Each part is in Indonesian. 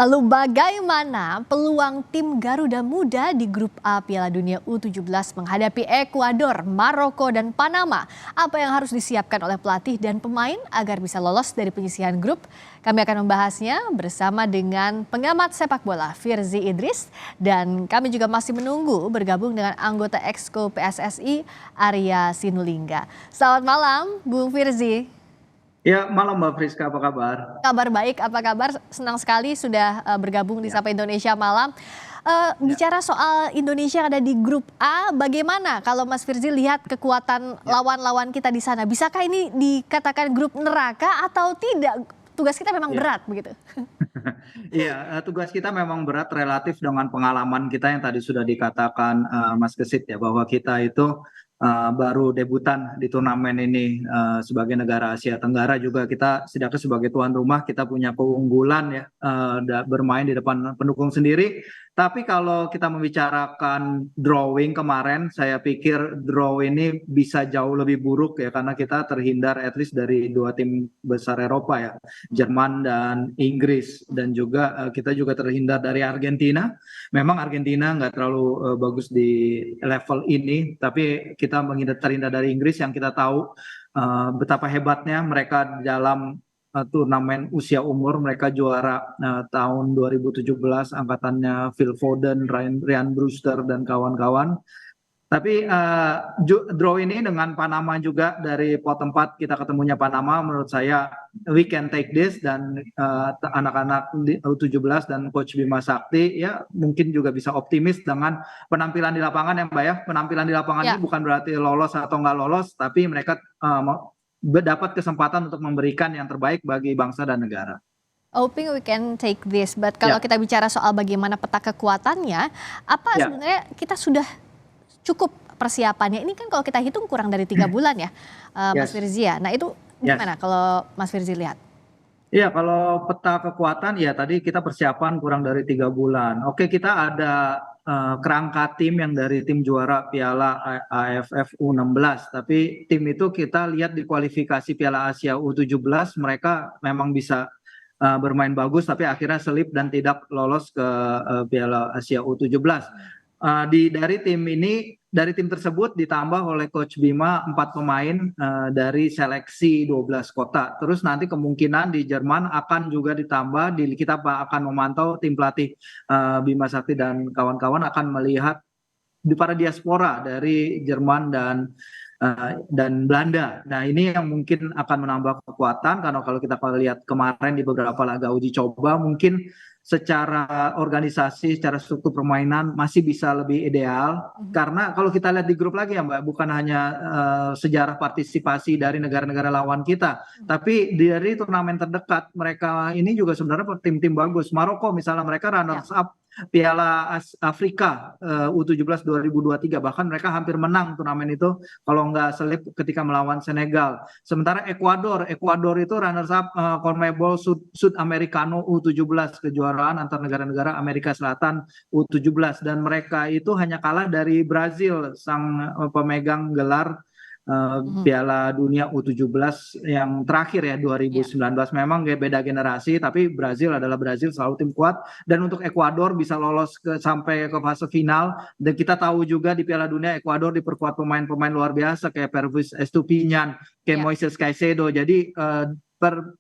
Lalu bagaimana peluang tim Garuda Muda di grup A Piala Dunia U17 menghadapi Ekuador, Maroko, dan Panama? Apa yang harus disiapkan oleh pelatih dan pemain agar bisa lolos dari penyisihan grup? Kami akan membahasnya bersama dengan pengamat sepak bola Firzi Idris, dan kami juga masih menunggu bergabung dengan anggota Exco PSSI Arya Sinulinga. Selamat malam Bung Firzi. Ya, malam Mbak Friska, apa kabar? Kabar baik, apa kabar? Senang sekali sudah bergabung di Ya, Sapa Indonesia Malam. ya, Bicara soal Indonesia yang ada di grup A, bagaimana kalau Mas Firzi lihat kekuatan ya. lawan-lawan kita di sana? Bisakah ini dikatakan grup neraka atau tidak? Tugas kita memang Ya. berat begitu. Iya, tugas kita memang berat relatif dengan pengalaman kita yang tadi sudah dikatakan Mas Kesit ya, bahwa kita itu baru debutan di turnamen ini sebagai negara Asia Tenggara, juga kita setidaknya sebagai tuan rumah kita punya keunggulan ya, bermain di depan pendukung sendiri. Tapi kalau kita membicarakan drawing kemarin, saya pikir draw ini bisa jauh lebih buruk ya, karena kita terhindar at least dari dua tim besar Eropa ya, Jerman dan Inggris, dan juga kita juga terhindar dari Argentina. Memang Argentina nggak terlalu bagus di level ini, tapi kita terhindar dari Inggris yang kita tahu betapa hebatnya mereka dalam turnamen usia umur. Mereka juara tahun 2017, angkatannya Phil Foden, Ryan Brewster, dan kawan-kawan. Tapi draw ini dengan Panama juga, dari pot 4 kita ketemunya Panama, menurut saya we can take this, dan anak-anak U17 dan Coach Bima Sakti ya mungkin juga bisa optimis dengan penampilan di lapangan ya Mbak ya. Penampilan di lapangan ini Ya, bukan berarti lolos atau nggak lolos, tapi mereka dapat kesempatan untuk memberikan yang terbaik bagi bangsa dan negara. hoping we can take this. But kalau Ya, kita bicara soal bagaimana peta kekuatannya, apa ya, sebenarnya kita sudah cukup persiapannya? Ini kan kalau kita hitung kurang dari 3 bulan ya, Mas yes, Firzi ya. Nah itu yes. gimana kalau Mas Firzi lihat? Iya, kalau peta kekuatan ya tadi kita persiapan kurang dari 3 bulan. Oke, kita ada kerangka tim yang dari tim juara Piala AFF U16. Tapi tim itu kita lihat di kualifikasi Piala Asia U17, mereka memang bisa bermain bagus, tapi akhirnya selip dan tidak lolos ke Piala Asia U17. Dari tim tersebut ditambah oleh Coach Bima 4 pemain dari seleksi 12 kota. Terus nanti kemungkinan di Jerman akan juga ditambah. Kita akan memantau tim pelatih Bima Sakti dan kawan-kawan akan melihat di para diaspora dari Jerman dan Belanda. Nah, ini yang mungkin akan menambah kekuatan, karena kalau kita lihat kemarin di beberapa laga uji coba, mungkin secara organisasi, secara struktur permainan masih bisa lebih ideal. Karena kalau kita lihat di grup lagi ya Mbak, bukan hanya sejarah partisipasi dari negara-negara lawan kita, tapi dari turnamen terdekat mereka ini juga sebenarnya tim-tim bagus. Maroko misalnya, mereka Ya. runners up Piala Afrika U17 2023, bahkan mereka hampir menang turnamen itu kalau nggak selip ketika melawan Senegal. Sementara Ekuador itu runners up CONMEBOL Sud Americano U17, kejuaraan antar negara-negara Amerika Selatan U17, dan mereka itu hanya kalah dari Brazil, sang pemegang gelar Mhm. Piala Dunia U17 yang terakhir ya Ya. 2019. Memang beda generasi, tapi Brazil adalah Brazil, selalu tim kuat. Dan untuk Ekuador bisa lolos sampai ke fase final, dan kita tahu juga di Piala Dunia Ekuador diperkuat pemain-pemain luar biasa kayak Pervis Estupiñán, kayak Ya. Moises Caicedo. Jadi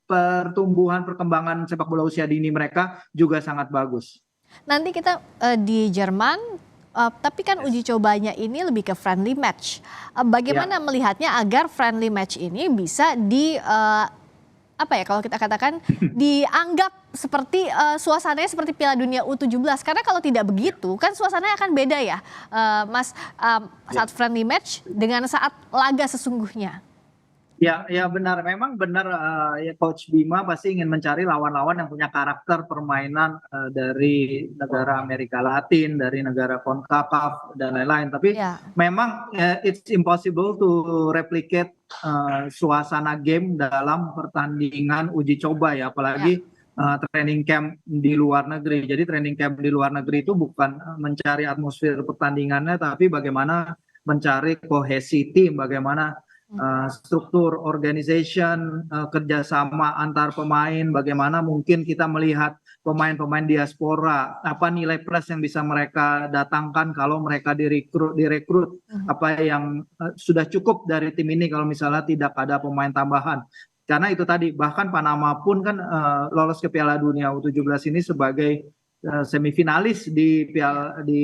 pertumbuhan perkembangan sepak bola usia dini mereka juga sangat bagus. Nanti kita di Jerman, tapi kan uji Yes. cobanya ini lebih ke friendly match. Bagaimana Ya, melihatnya agar friendly match ini bisa apa ya kalau kita katakan dianggap seperti suasananya seperti Piala Dunia U17, karena kalau tidak ya, begitu kan suasananya akan beda ya, Mas, ya. saat friendly match dengan saat laga sesungguhnya. Ya, ya benar. Memang benar, ya Coach Bima pasti ingin mencari lawan-lawan yang punya karakter permainan dari negara Amerika Latin, dari negara CONCACAF dan lain-lain. Tapi Ya, memang it's impossible to replicate suasana game dalam pertandingan uji coba ya, ya, apalagi training camp di luar negeri. Jadi training camp di luar negeri itu bukan mencari atmosfer pertandingannya, tapi bagaimana mencari kohesi tim, bagaimana struktur organization, kerjasama antar pemain, bagaimana mungkin kita melihat pemain-pemain diaspora, apa nilai plus yang bisa mereka datangkan kalau mereka direkrut, apa yang sudah cukup dari tim ini kalau misalnya tidak ada pemain tambahan. Karena itu tadi, bahkan Panama pun kan lolos ke Piala Dunia U17 ini sebagai semifinalis di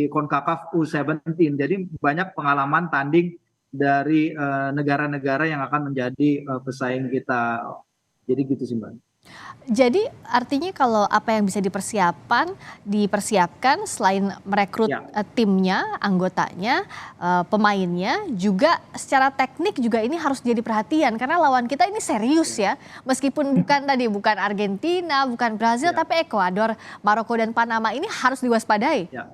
CONCACAF U17. Jadi banyak pengalaman tanding dari negara-negara yang akan menjadi pesaing kita. Jadi gitu sih Mbak. Jadi artinya kalau apa yang bisa dipersiapkan selain merekrut Ya. Timnya, anggotanya, pemainnya, juga secara teknik juga ini harus jadi perhatian karena lawan kita ini serius ya. Meskipun bukan Argentina, bukan Brazil, Ya. tapi Ekuador, Maroko dan Panama ini harus diwaspadai. Ya.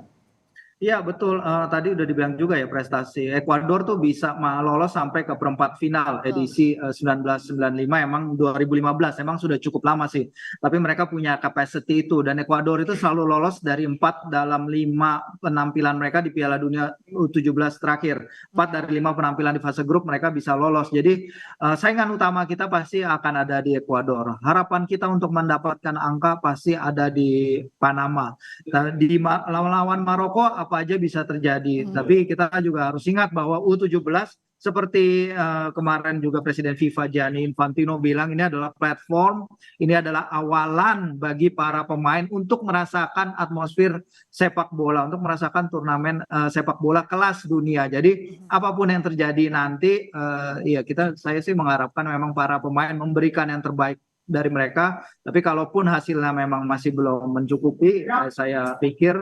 Iya betul, tadi udah dibilang juga ya prestasi Ekuador tuh bisa lolos sampai ke perempat final Betul. edisi 1995, emang 2015 emang sudah cukup lama sih. Tapi mereka punya capacity itu, dan Ekuador itu selalu lolos dari 4 dalam 5 penampilan mereka di Piala Dunia U17 terakhir. 4 dari 5 penampilan di fase grup mereka bisa lolos. Jadi saingan utama kita pasti akan ada di Ekuador. Harapan kita untuk mendapatkan angka pasti ada di Panama. Nah, di lawan Maroko apa aja bisa terjadi. Tapi kita juga harus ingat bahwa U17 seperti kemarin juga Presiden FIFA Gianni Infantino bilang, ini adalah platform, ini adalah awalan bagi para pemain untuk merasakan atmosfer sepak bola, untuk merasakan turnamen sepak bola kelas dunia. Jadi apapun yang terjadi nanti, ya saya sih mengharapkan memang para pemain memberikan yang terbaik dari mereka. Tapi kalaupun hasilnya memang masih belum mencukupi, saya pikir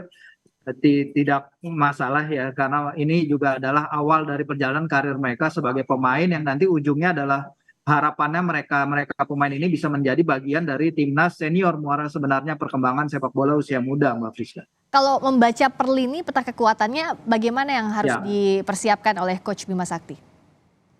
tidak masalah ya, karena ini juga adalah awal dari perjalanan karir mereka sebagai pemain yang nanti ujungnya adalah harapannya mereka pemain ini bisa menjadi bagian dari timnas senior muara sebenarnya perkembangan sepak bola usia muda, Mbak Friska. Kalau membaca per lini peta kekuatannya, bagaimana yang harus Ya. dipersiapkan oleh Coach Bima Sakti?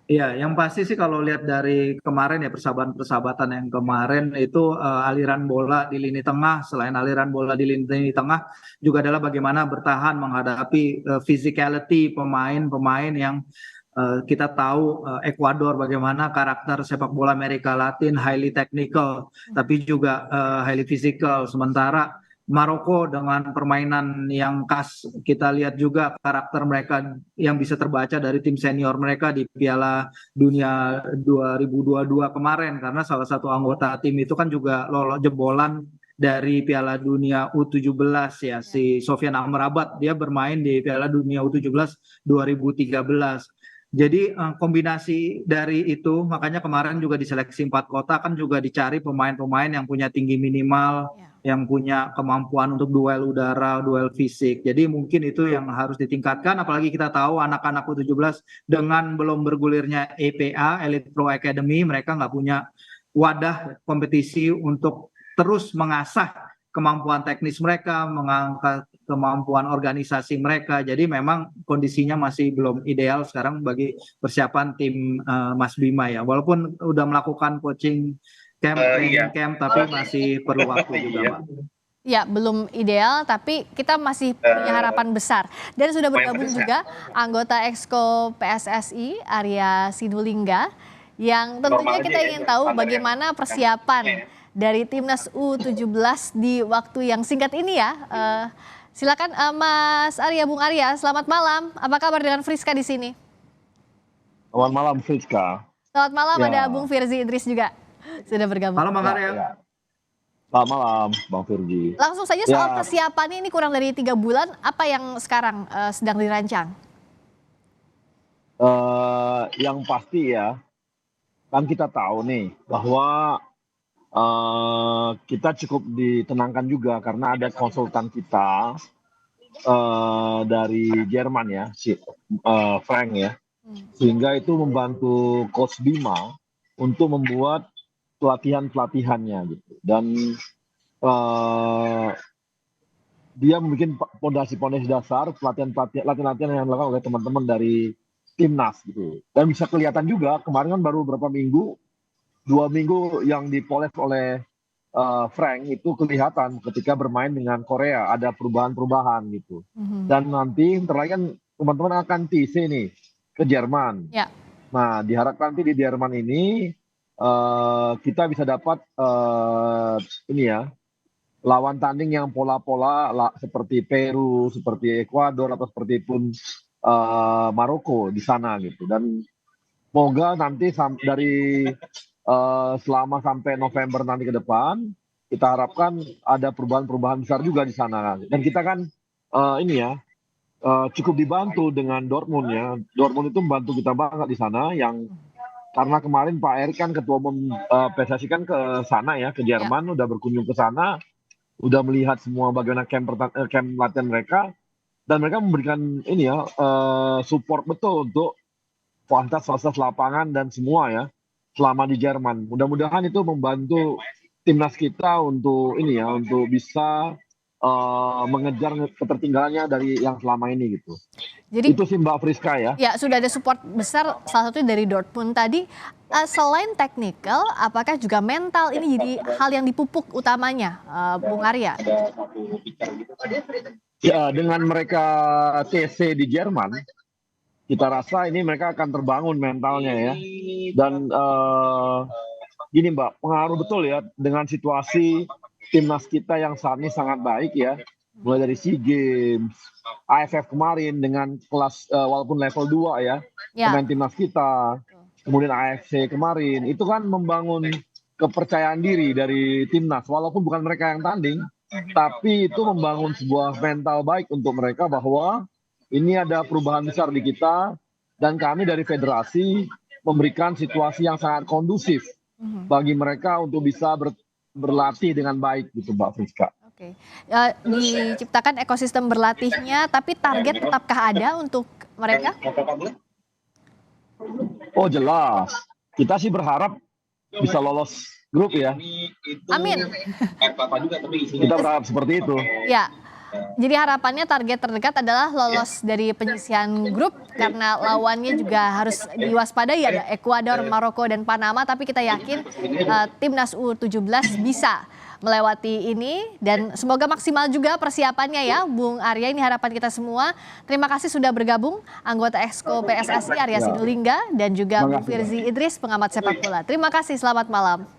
Iya, yang pasti sih kalau lihat dari kemarin ya, persahabatan yang kemarin itu aliran bola di lini tengah, selain aliran bola di lini tengah juga adalah bagaimana bertahan menghadapi physicality pemain-pemain yang kita tahu Ekuador bagaimana karakter sepak bola Amerika Latin highly technical tapi juga highly physical, sementara Maroko dengan permainan yang khas, kita lihat juga karakter mereka yang bisa terbaca dari tim senior mereka di Piala Dunia 2022 kemarin, karena salah satu anggota tim itu kan juga lolos jebolan dari Piala Dunia U17 ya, si Sofyan Amrabat, dia bermain di Piala Dunia U17 2013. Jadi kombinasi dari itu, makanya kemarin juga di seleksi 4 kota kan juga dicari pemain-pemain yang punya tinggi minimal, yang punya kemampuan untuk duel udara, duel fisik. Jadi mungkin itu yang harus ditingkatkan, apalagi kita tahu anak-anak U17 dengan belum bergulirnya EPA, Elite Pro Academy, mereka nggak punya wadah kompetisi untuk terus mengasah kemampuan teknis mereka, mengangkat kemampuan organisasi mereka. Jadi memang kondisinya masih belum ideal sekarang bagi persiapan tim Mas Bima ya. Walaupun udah melakukan coaching training camp, tapi masih perlu waktu juga, Pak. Ya, belum ideal, tapi kita masih punya harapan besar. Dan sudah bergabung juga anggota Exco PSSI, Arya Sinulinga, yang tentunya kita ingin tahu bagaimana persiapan dari Timnas U17 di waktu yang singkat ini ya. Silakan Mas Arya, Bung Arya, selamat malam. Apa kabar dengan Friska di sini? Selamat malam Friska. Selamat malam, Ya. ada Bung Firzi Idris juga sudah bergabung. Halo Bang Arya. Ya. Selamat malam Bang Firji. Langsung saja soal persiapannya, ini kurang dari 3 bulan, apa yang sekarang sedang dirancang? Yang pasti ya, kan kita tahu nih bahwa kita cukup ditenangkan juga karena ada konsultan kita dari Jerman ya, si Frank ya, sehingga itu membantu Coach Bima untuk membuat pelatihannya gitu, dan dia membuat pondasi dasar latihan yang dilakukan oleh teman-teman dari timnas gitu, dan bisa kelihatan juga kemarin kan baru beberapa minggu, 2 minggu yang dipoles oleh Frank itu kelihatan ketika bermain dengan Korea ada perubahan gitu, dan nanti terlebih kan teman-teman akan TC nih ke Jerman. Ya. Nah, diharapkan nanti di Jerman ini kita bisa dapat lawan tanding yang pola-pola seperti Peru, seperti Ekuador atau seperti pun Maroko di sana gitu. Dan semoga nanti dari selama sampai November nanti ke depan kita harapkan ada perubahan-perubahan besar juga di sana. Dan kita kan cukup dibantu dengan Dortmund ya. Dortmund itu membantu kita banget di sana yang karena kemarin Pak Erik kan ketua umum PSSI kan ke sana ya, ke Jerman, udah berkunjung ke sana, udah melihat semua bagaimana camp latihan mereka, dan mereka memberikan support betul untuk fasilitas lapangan dan semua ya selama di Jerman. Mudah-mudahan itu membantu timnas kita untuk untuk bisa mengejar ketertinggalannya dari yang selama ini gitu. Jadi Itu sih Mbak Friska ya. ya sudah ada support besar, salah satunya dari Dortmund tadi. Selain teknikal, apakah juga mental ini jadi hal yang dipupuk utamanya, Bung Arya? Ya, dengan mereka TC di Jerman, kita rasa ini mereka akan terbangun mentalnya ya. Dan gini Mbak, pengaruh betul ya dengan situasi timnas kita yang saat ini sangat baik ya. Mulai dari SEA Games, AFF kemarin dengan kelas walaupun level 2 ya, pemain timnas kita. Kemudian AFC kemarin, itu kan membangun kepercayaan diri dari timnas. Walaupun bukan mereka yang tanding, tapi itu membangun sebuah mental baik untuk mereka bahwa ini ada perubahan besar di kita. Dan kami dari federasi memberikan situasi yang sangat kondusif bagi mereka untuk bisa berlatih dengan baik gitu Mbak Friska. Oke. Diciptakan ekosistem berlatihnya, tapi target tetapkah ada untuk mereka? Oh jelas, kita sih berharap bisa lolos grup ya. Amin. Kita berharap seperti itu. Ya, jadi harapannya target terdekat adalah lolos dari penyisihan grup karena lawannya juga harus diwaspadai, ada Ekuador, Maroko, dan Panama. Tapi kita yakin timnas U17 bisa melewati ini dan semoga maksimal juga persiapannya ya Bung Arya. Ini harapan kita semua. Terima kasih sudah bergabung anggota Exco PSSI Arya Sinulinga dan juga Bung Firzi Idris pengamat sepak bola. Terima kasih, selamat malam.